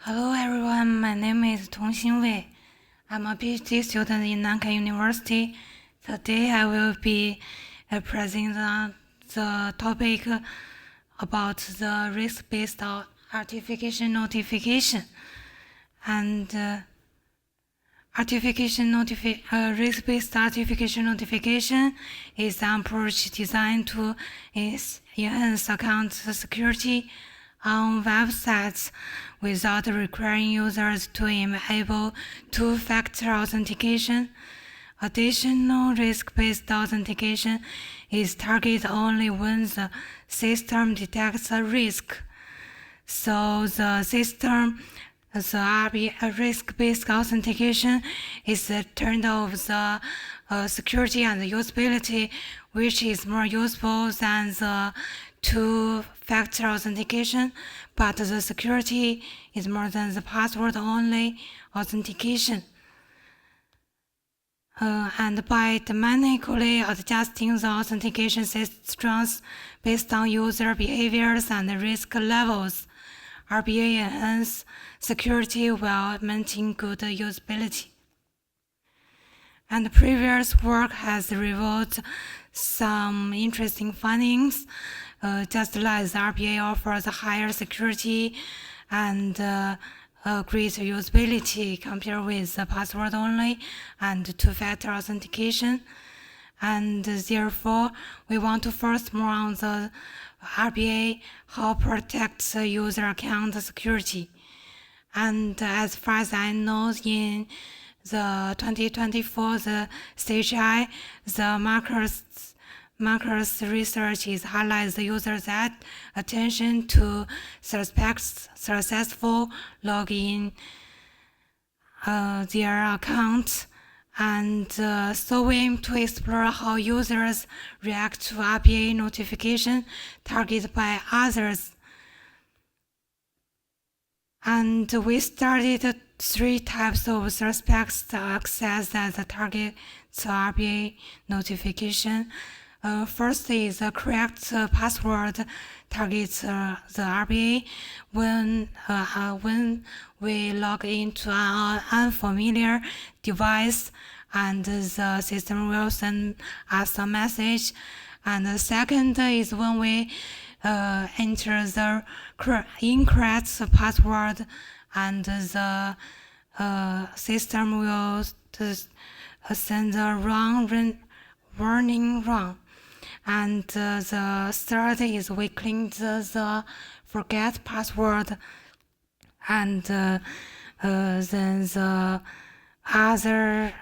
Hello everyone, my name is Tongxin. I'm a PhD student in Nankai University. Today I will be presenting the topic about the risk-based artificial notification. And risk-based artificial notification is an approach designed to enhance account security on websites without requiring users to enable two-factor authentication. Additional risk-based authentication is targeted only when the system detects a risk. So the risk-based authentication is turned off the security and usability, which is more useful than the two-factor authentication, but the security is more than the password-only authentication. And by dynamically adjusting the authentication strengths based on user behaviors and risk levels, RBA enhances security while maintaining good usability. And previous work has revealed some interesting findings. Just like the RBA offers higher security and greater usability compared with the password-only and two-factor authentication. And therefore, we want to focus more on the RBA, how protect the user account security. And as far as I know, in the 2024, the CHI, the markers research is highlights the user's attention to successful login their account. And so we aim to explore how users react to RBA notification targeted by others. And we studied three types of suspects access as a target to RBA notification. First is a correct password targets the RBA when we log into an unfamiliar device and the system will send us a message. And the second is when we enter the incorrect password and the system will send the wrong warning wrong. And the third is we clean the forget password, and then the other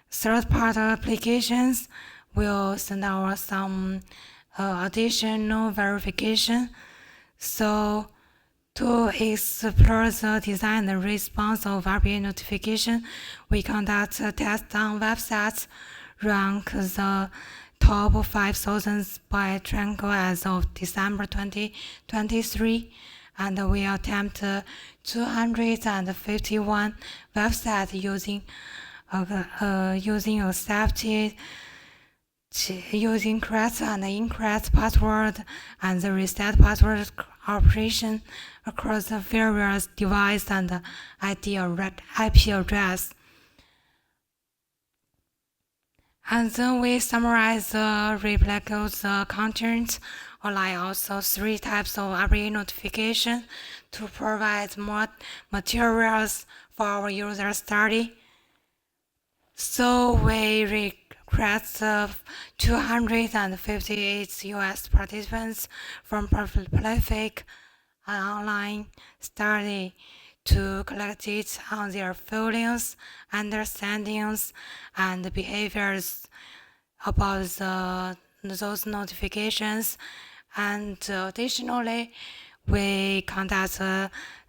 third-party applications will send out some additional verification. So to explore the design and response of RBA notification, we conduct a test on websites, rank the top 5,000 by Triangle as of December 2023, and we attempt 251 websites using accepted using correct and incorrect password and the reset password operation across the various device and IP address. And then we summarize the replicate content, allow also three types of RBA notification to provide more materials for our user study. So we request 258 US participants from prolific online study to collect it on their feelings, understandings, and behaviors about those notifications. And additionally, we conduct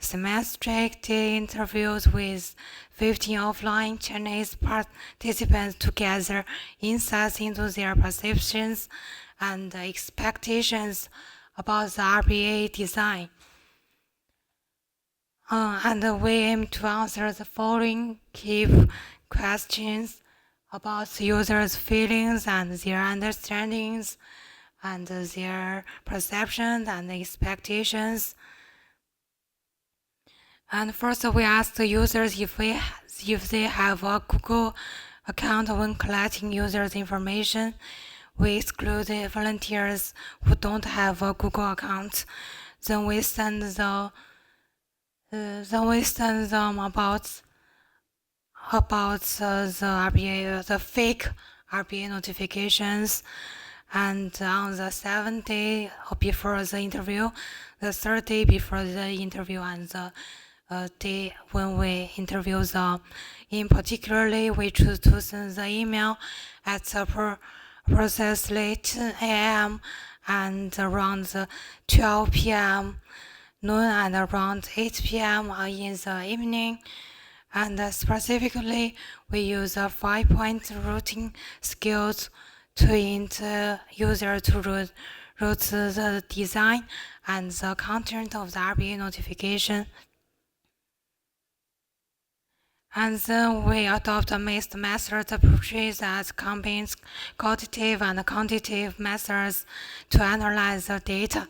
semesteric interviews with 15 offline Chinese participants to gather insights into their perceptions and expectations about the RBA design. And we aim to answer the following key questions about users' feelings and their understandings and their perceptions and expectations. And first, we asked the users if they have a Google account when collecting users' information. We exclude the volunteers who don't have a Google account. Then we send them about the fake RBA notifications. And on the 7th day before the interview, the 3rd day before the interview, and the day when we interview them, in particularly, we choose to send the email at the process late 10 a.m. and around 12 p.m. noon and around 8 p.m. in the evening. And specifically, we use a 5-point routing skills to hint user to route the design and the content of the RBA notification. And then we adopt a mixed method approach that combines qualitative and quantitative methods to analyze the data.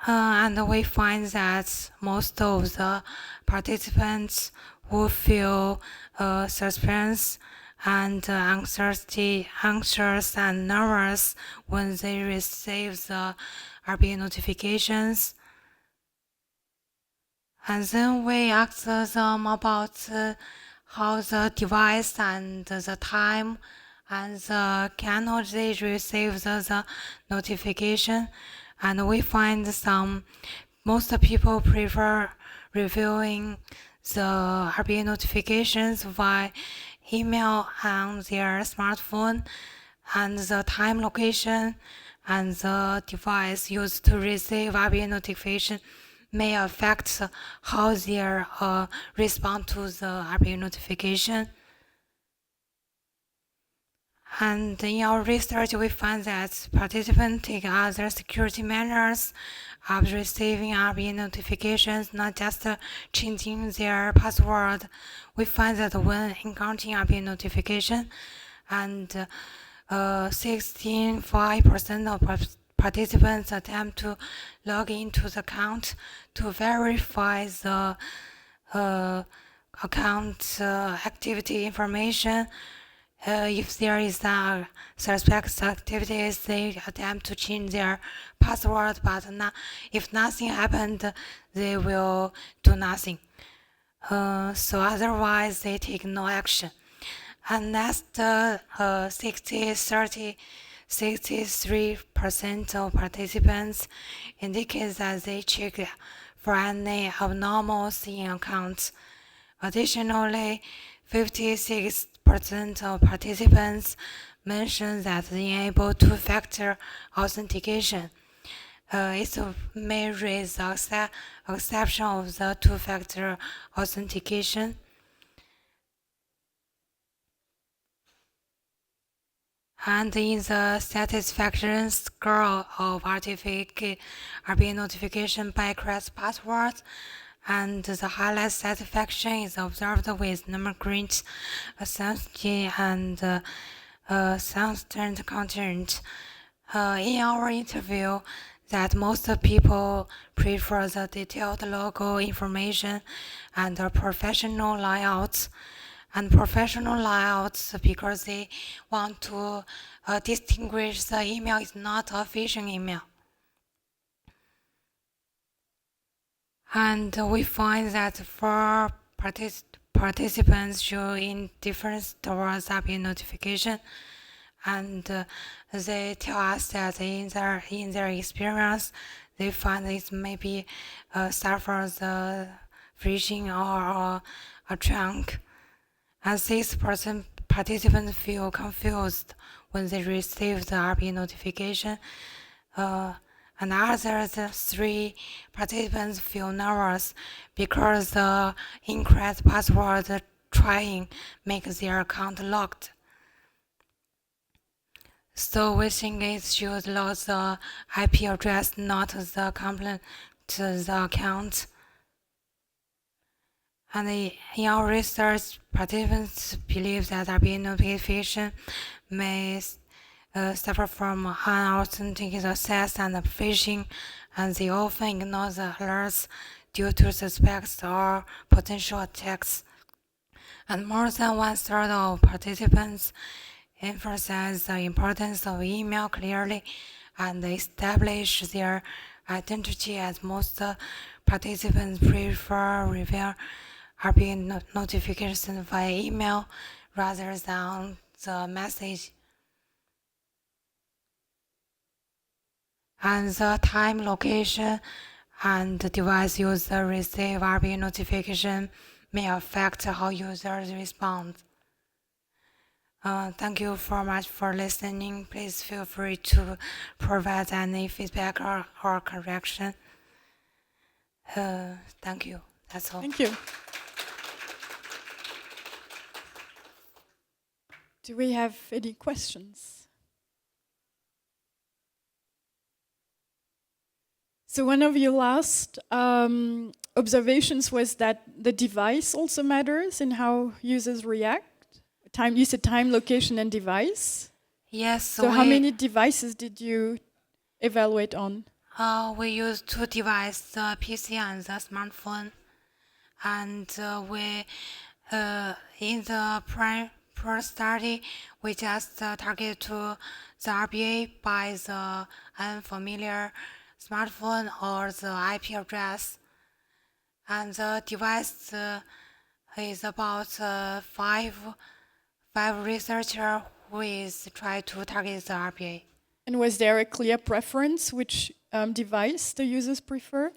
And we find that most of the participants who feel suspense and anxious and nervous when they receive the RBA notifications. And then we ask them about how the device and the time and the channel they receive the notification. And we find most people prefer reviewing the RBA notifications via email on their smartphone, and the time, location, and the device used to receive RBA notification may affect how they respond to the RBA notification. And in our research, we found that participants take other security measures of receiving RBA notifications, not just changing their password. We find that when encountering RBA notification, and 65% of participants attempt to log into the account to verify the account activity information. If there is a suspect activities, they attempt to change their password, but if nothing happened, they will do nothing. So otherwise, they take no action. And next, 63% of participants indicate that they check for any abnormals in accounts. Additionally, 56% of participants mentioned that they enable two-factor authentication. It may raise the exception of the two-factor authentication. And in the satisfaction score of RBA notification by correct passwords, and the highlight satisfaction is observed with number grant, sensitivity, and constant content. In our interview, that most people prefer the detailed logo information and professional layouts. And professional layouts because they want to distinguish the email is not a phishing email. And we find that for participants show indifference towards RBA notification, and they tell us that in their experience, they find it maybe suffers phishing or a trunk. And 6% participants feel confused when they receive the RBA notification. And others, 3 participants feel nervous because the incorrect password trying makes their account locked. So we think it should load the IP address, not the complaint to the account. And in our research, participants believe that RBA notification may suffer from unauthentic access and phishing, and they often ignore the alerts due to suspects or potential attacks. And more than one-third of participants emphasize the importance of email clearly and establish their identity, as most participants prefer review RPA notifications via email rather than the message. And the time, location, and device user receive RPA notification may affect how users respond. Thank you very much for listening. Please feel free to provide any feedback or correction. Thank you. That's all. Thank you. Do we have any questions? So one of your last observations was that the device also matters in how users react. You said time, location, and device. Yes. So how many devices did you evaluate on? We use two devices, the PC and the smartphone. And we, in the prior study, we just target to the RPA by the unfamiliar smartphone or the IP address. And the device is about five researchers who is try to target the RPA. And was there a clear preference which device the users prefer?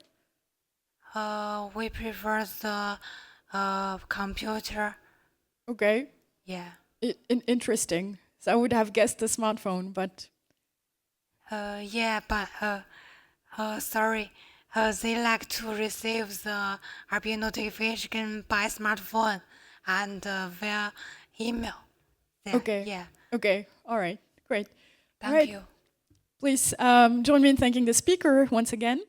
We prefer the computer. Okay. Yeah. Interesting. So I would have guessed the smartphone, but... Yeah, but sorry. They like to receive the RPA notification by smartphone and via email. Yeah. Okay. Yeah. Okay. All right. Great. Thank you. Please join me in thanking the speaker once again.